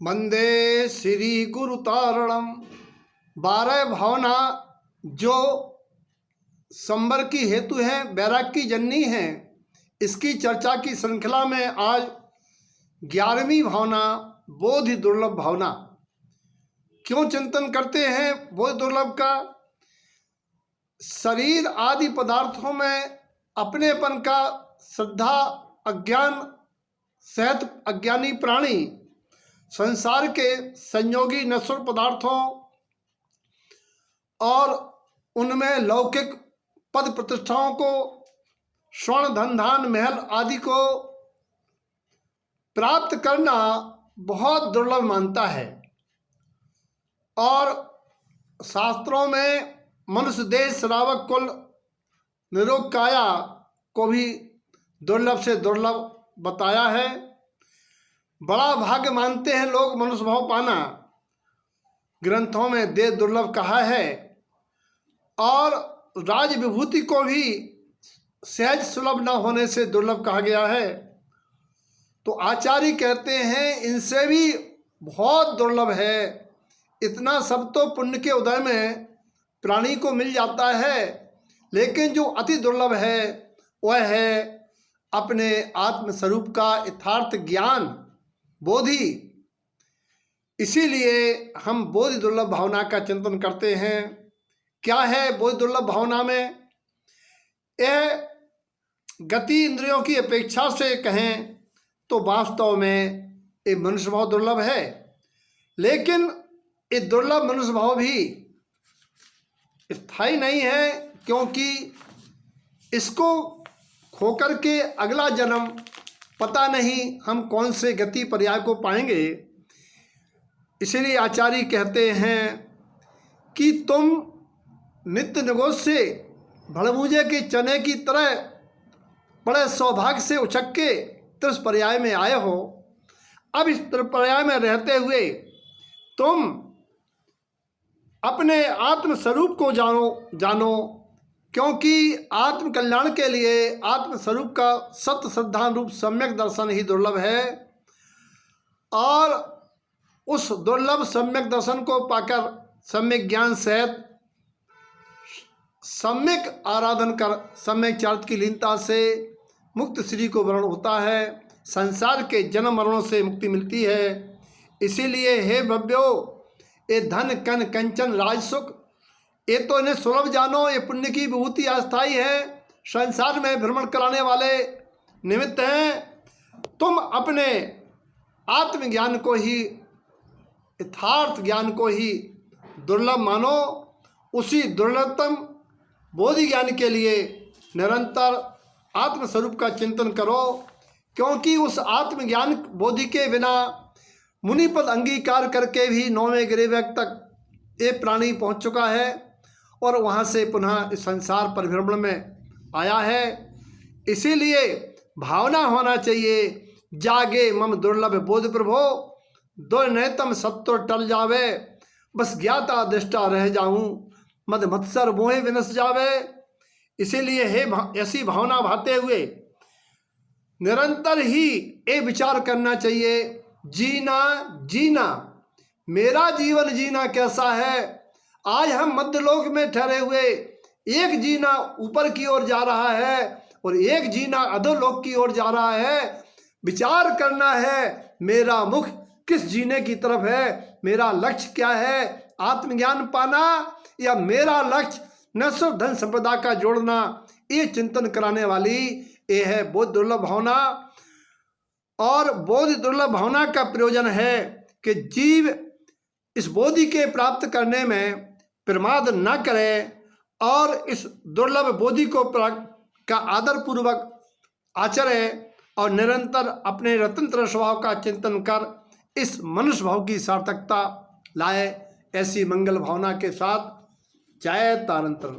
वंदे श्री गुरु तारणम। 12 भावना जो संबर की हेतु है, बैराग की जननी है, इसकी चर्चा की श्रृंखला में आज 11वीं भावना बोधि दुर्लभ भावना। क्यों चिंतन करते हैं बोधि दुर्लभ का? शरीर आदि पदार्थों में अपनेपन का श्रद्धा अज्ञान सहित अज्ञानी प्राणी संसार के संयोगी नश्वर पदार्थों और उनमें लौकिक पद प्रतिष्ठाओं को, स्वर्ण धन धान महल आदि को प्राप्त करना बहुत दुर्लभ मानता है। और शास्त्रों में मनुष्य देह श्रावक कुल निरोग काया को भी दुर्लभ से दुर्लभ बताया है। बड़ा भाग्य मानते हैं लोग मनुष्य भाव पाना। ग्रंथों में देह दुर्लभ कहा है और राज विभूति को भी सहज सुलभ न होने से दुर्लभ कहा गया है। तो आचार्य कहते हैं इनसे भी बहुत दुर्लभ है। इतना सब तो पुण्य के उदय में प्राणी को मिल जाता है, लेकिन जो अति दुर्लभ है वह है अपने आत्मस्वरूप का यथार्थ ज्ञान बोधि। इसीलिए हम बोधि दुर्लभ भावना का चिंतन करते हैं। क्या है बोधि दुर्लभ भावना में? यह गति इंद्रियों की अपेक्षा से कहें तो वास्तव में ये मनुष्य भाव दुर्लभ है, लेकिन ये दुर्लभ मनुष्य भाव भी स्थायी नहीं है, क्योंकि इसको खोकर के अगला जन्म पता नहीं हम कौन से गति पर्याय को पाएंगे। इसीलिए आचार्य कहते हैं कि तुम नित्य निगोष से भड़बूजे के चने की तरह बड़े सौभाग्य से उछक के त्रिस पर्याय में आए हो। अब इस पर्याय में रहते हुए तुम अपने आत्मस्वरूप को जानो, क्योंकि आत्म कल्याण के लिए आत्मस्वरूप का सत्य श्रद्धा रूप सम्यक दर्शन ही दुर्लभ है। और उस दुर्लभ सम्यक दर्शन को पाकर सम्यक ज्ञान सहित सम्यक आराधन कर सम्यक चारित्र की लीनता से मुक्त श्री को वर्ण होता है। संसार के जन्म मरणों से मुक्ति मिलती है। इसीलिए हे भव्यो, ये धन कन कंचन राज सुख, ये तो इन्हें सुलभ जानो। ये पुण्य की विभूति अस्थायी है, संसार में भ्रमण कराने वाले निमित्त हैं। तुम अपने आत्मज्ञान को ही, यथार्थ ज्ञान को ही दुर्लभ मानो। उसी दुर्लभतम बोधि ज्ञान के लिए निरंतर आत्मस्वरूप का चिंतन करो, क्योंकि उस आत्मज्ञान बोधि के बिना मुनिपद अंगीकार करके भी 9वें गिरिवृक्ष तक ये प्राणी पहुंच चुका है और वहां से पुनः इस संसार परिभ्रमण में आया है। इसीलिए भावना होना चाहिए, जागे मम दुर्लभ बोध प्रभो, दुर्नयतम सत्व टल जावे, बस ज्ञाता दृष्टा रह जाऊं, मद मत्सर मोहे विनस जावे। इसीलिए हे ऐसी भावना भाते हुए निरंतर ही ये विचार करना चाहिए, जीना जीना, मेरा जीवन जीना कैसा है। आज हम मध्यलोक में ठहरे हुए, एक जीना ऊपर की ओर जा रहा है और एक जीना अधोलोक की ओर जा रहा है। विचार करना है मेरा मुख किस जीने की तरफ है, मेरा लक्ष्य क्या है, आत्मज्ञान पाना या मेरा लक्ष्य नश्वर धन संपदा का जोड़ना। ये चिंतन कराने वाली ये है बोधि दुर्लभ भावना। और बोधि दुर्लभ भावना का प्रयोजन है कि जीव इस बोधि के प्राप्त करने में प्रमाद न करे और इस दुर्लभ बोधि को का आदर पूर्वक आचरे और निरंतर अपने रतनत्र स्वभाव का चिंतन कर इस मनुष्य भाव की सार्थकता लाए। ऐसी मंगल भावना के साथ जय तारंतरण।